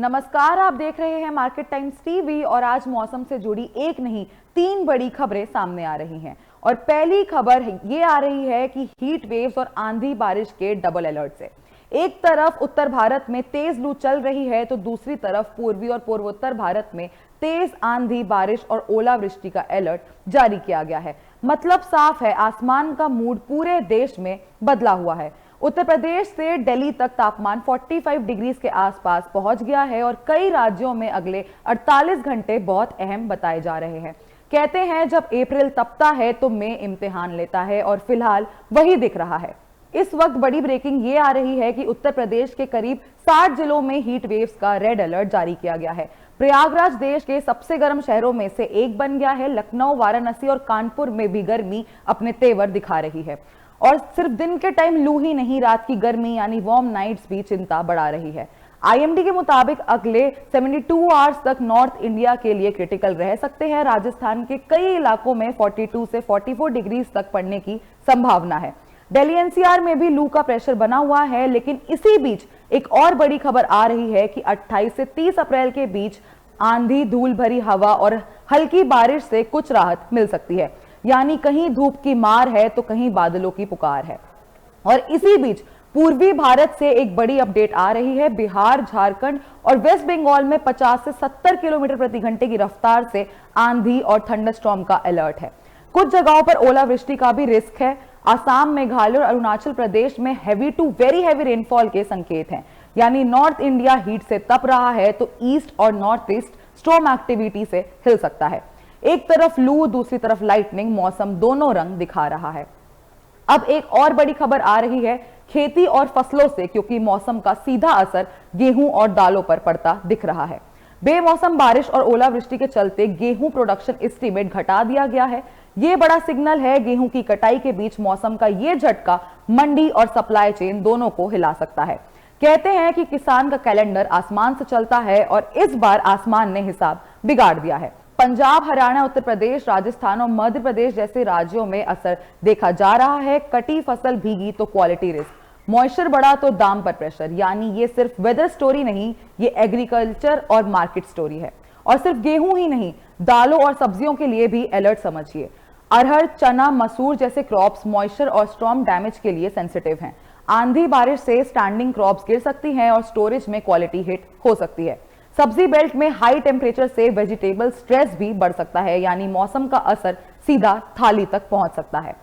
नमस्कार, आप देख रहे हैं मार्केट टाइम्स टीवी और आज मौसम से जुड़ी एक नहीं तीन बड़ी खबरें सामने आ रही हैं। और पहली खबर ये आ रही है कि हीट वेव्स और आंधी बारिश के डबल अलर्ट से एक तरफ उत्तर भारत में तेज लू चल रही है तो दूसरी तरफ पूर्वी और पूर्वोत्तर भारत में तेज आंधी बारिश और ओलावृष्टि का अलर्ट जारी किया गया है। मतलब साफ है, आसमान का मूड पूरे देश में बदला हुआ है। उत्तर प्रदेश से दिल्ली तक तापमान 45 डिग्री के आसपास पहुंच गया है और कई राज्यों में अगले 48 घंटे बहुत अहम बताए जा रहे हैं। कहते हैं जब अप्रैल तपता है तो मई इम्तिहान लेता है और फिलहाल वही दिख रहा है। इस वक्त बड़ी ब्रेकिंग ये आ रही है कि उत्तर प्रदेश के करीब 60 जिलों में हीट वेव्स का रेड अलर्ट जारी किया गया है। प्रयागराज देश के सबसे गर्म शहरों में से एक बन गया है। लखनऊ, वाराणसी और कानपुर में भी गर्मी अपने तेवर दिखा रही है। और सिर्फ दिन के टाइम लू ही नहीं, रात की गर्मी यानी वार्म नाइट्स भी चिंता बढ़ा रही है। आईएमडी के मुताबिक अगले 72 आवर्स तक नॉर्थ इंडिया के लिए क्रिटिकल रह सकते हैं। राजस्थान के कई इलाकों में 42 से 44 डिग्री तक पड़ने की संभावना है। दिल्ली एनसीआर में भी लू का प्रेशर बना हुआ है। लेकिन इसी बीच एक और बड़ी खबर आ रही है कि 28 से 30 अप्रैल के बीच आंधी, धूल भरी हवा और हल्की बारिश से कुछ राहत मिल सकती है। यानी कहीं धूप की मार है तो कहीं बादलों की पुकार है। और इसी बीच पूर्वी भारत से एक बड़ी अपडेट आ रही है। बिहार, झारखंड और वेस्ट बंगाल में 50 से 70 किलोमीटर प्रति घंटे की रफ्तार से आंधी और थंडरस्टॉर्म का अलर्ट है। कुछ जगहों पर ओलावृष्टि का भी रिस्क है। आसाम, मेघालय और अरुणाचल प्रदेश में heavy to very heavy rainfall के संकेत हैं। यानी नॉर्थ इंडिया हीट से तप रहा है तो ईस्ट और नॉर्थ ईस्ट स्टॉर्म एक्टिविटी से हिल सकता है। एक तरफ लू, दूसरी तरफ लाइटनिंग, मौसम दोनों रंग दिखा रहा है। अब एक और बड़ी खबर आ रही है खेती और फसलों से, क्योंकि मौसम का सीधा असर गेहूं और दालों पर पड़ता दिख रहा है। बेमौसम बारिश और ओलावृष्टि के चलते गेहूं प्रोडक्शन एस्टीमेट घटा दिया गया है। यह बड़ा सिग्नल है। गेहूं की कटाई के बीच मौसम का यह झटका मंडी और सप्लाई चेन दोनों को हिला सकता है। कहते हैं कि किसान का कैलेंडर आसमान से चलता है और इस बार आसमान ने हिसाब बिगाड़ दिया है। पंजाब, हरियाणा, उत्तर प्रदेश, राजस्थान और मध्य प्रदेश जैसे राज्यों में असर देखा जा रहा है। कटी फसल भीगी तो क्वालिटी रिस्क, मॉइस्चर बढ़ा तो दाम पर प्रेशर। यानी ये सिर्फ वेदर स्टोरी नहीं, ये एग्रीकल्चर और मार्केट स्टोरी है। और सिर्फ गेहूं ही नहीं, दालों और सब्जियों के लिए भी अलर्ट समझिए। अरहर, चना, मसूर जैसे क्रॉप्स मॉइस्चर और स्टॉर्म डैमेज के लिए सेंसिटिव हैं। आंधी बारिश से स्टैंडिंग क्रॉप्स गिर सकती हैं और स्टोरेज में क्वालिटी हिट हो सकती है। सब्जी बेल्ट में हाई टेम्परेचर से वेजिटेबल स्ट्रेस भी बढ़ सकता है। यानी मौसम का असर सीधा थाली तक पहुंच सकता है।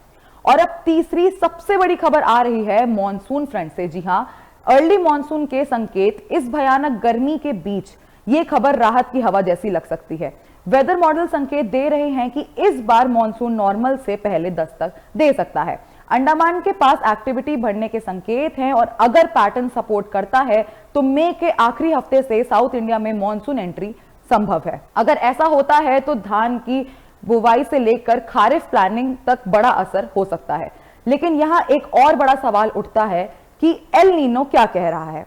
और अब तीसरी सबसे बड़ी खबर आ रही है मॉनसून फ्रंट से। जी हां, अर्ली मॉनसून के संकेत। इस भयानक गर्मी के बीच ये खबर राहत की हवा जैसी लग सकती है। वेदर मॉडल संकेत दे रहे हैं कि इस बार मॉनसून नॉर्मल से पहले दस्तक दे सकता है। अंडमान के पास एक्टिविटी बढ़ने के संकेत हैं और अगर पैटर्न सपोर्ट करता है तो मई के आखिरी हफ्ते से साउथ इंडिया में मॉनसून एंट्री संभव है। अगर ऐसा होता है तो धान की बुवाई से लेकर खारिफ प्लानिंग तक बड़ा असर हो सकता है। लेकिन यहां एक और बड़ा सवाल उठता है कि एल नीनो क्या कह रहा है,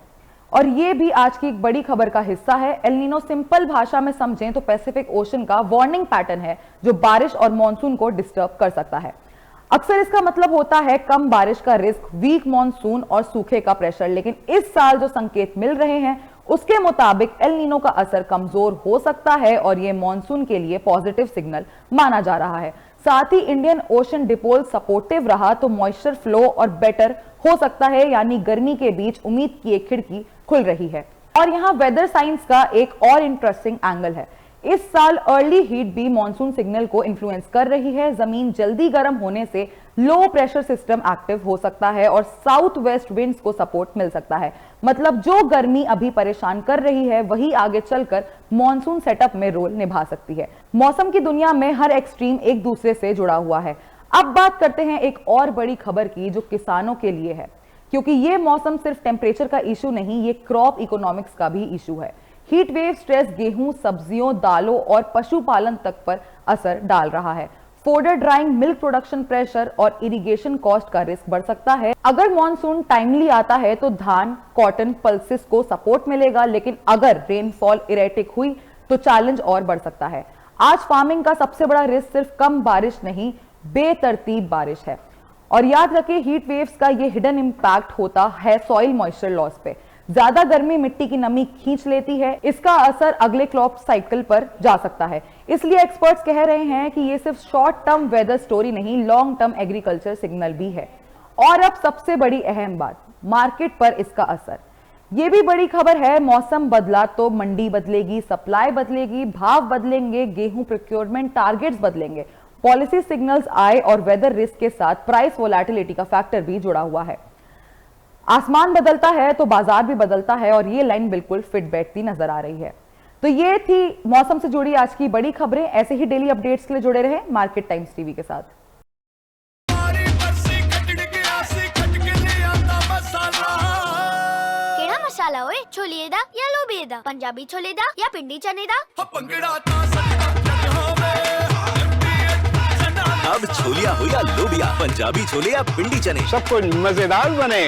और ये भी आज की एक बड़ी खबर का हिस्सा है। एल नीनो सिंपल भाषा में समझें तो पैसिफिक ओशन का वार्निंग पैटर्न है जो बारिश और मॉनसून को डिस्टर्ब कर सकता है। अक्सर इसका मतलब होता है कम बारिश का रिस्क, वीक मॉनसून और सूखे का प्रेशर। लेकिन इस साल जो संकेत मिल रहे हैं उसके मुताबिक एल नीनो का असर कमजोर हो सकता है और यह मॉनसून के लिए पॉजिटिव सिग्नल माना जा रहा है। साथ ही इंडियन ओशन डिपोल सपोर्टिव रहा तो मॉइस्चर फ्लो और बेटर हो सकता है। यानी गर्मी के बीच उम्मीद की एक खिड़की खुल रही है। और यहाँ वेदर साइंस का एक और इंटरेस्टिंग एंगल है। इस साल अर्ली हीट भी मॉनसून सिग्नल को इन्फ्लुएंस कर रही है। जमीन जल्दी गर्म होने से लो प्रेशर सिस्टम एक्टिव हो सकता है और साउथ वेस्ट विंड्स को सपोर्ट मिल सकता है। मतलब जो गर्मी अभी परेशान कर रही है वही आगे चलकर मॉनसून सेटअप में रोल निभा सकती है। मौसम की दुनिया में हर एक्सट्रीम एक दूसरे से जुड़ा हुआ है। अब बात करते हैं एक और बड़ी खबर की जो किसानों के लिए है, क्योंकि ये मौसम सिर्फ टेम्परेचर का इशू नहीं, ये क्रॉप इकोनॉमिक्स का भी इशू है। हीट वेव स्ट्रेस गेहूं, सब्जियों, दालों और पशुपालन तक पर असर डाल रहा है। Fodder drawing, milk production pressure और इरिगेशन कॉस्ट का रिस्क बढ़ सकता है। अगर मॉनसून टाइमली आता है तो धान, कॉटन, पल्सेस को सपोर्ट मिलेगा। लेकिन अगर रेनफॉल इरेटिक हुई तो चैलेंज और बढ़ सकता है। आज फार्मिंग का सबसे बड़ा रिस्क सिर्फ कम बारिश नहीं, बेतरतीब बारिश है। और याद रखें हीट वेव्स का ये हिडन इंपैक्ट होता है सॉइल मॉइस्चर लॉस पे। ज्यादा गर्मी मिट्टी की नमी खींच लेती है, इसका असर अगले क्रॉप साइकिल पर जा सकता है। इसलिए एक्सपर्ट्स कह रहे हैं कि ये सिर्फ शॉर्ट टर्म वेदर स्टोरी नहीं, लॉन्ग टर्म एग्रीकल्चर सिग्नल भी है। और अब सबसे बड़ी अहम बात, मार्केट पर इसका असर। ये भी बड़ी खबर है, मौसम बदला तो मंडी बदलेगी, सप्लाई बदलेगी, भाव बदलेंगे, गेहूं प्रोक्योरमेंट टारगेट्स बदलेंगे, पॉलिसी सिग्नल्स आए और वेदर रिस्क के साथ प्राइस वोलेटिलिटी का फैक्टर भी जुड़ा हुआ है। आसमान बदलता है तो बाजार भी बदलता है और ये लाइन बिल्कुल फिट बैठती नजर आ रही है। तो ये थी मौसम से जुड़ी आज की बड़ी खबरें। ऐसे ही डेली अपडेट्स के लिए जुड़े रहे मार्केट टाइम्स टीवी के साथ। मसाला ओए छोलिए दा या लोबिए दा, पंजाबी छोले दा या पिंडी चने दा। अब छोलिया हो या लोबिया, पंजाबी छोले या पिंडी चने, सब कुछ मजेदार बने।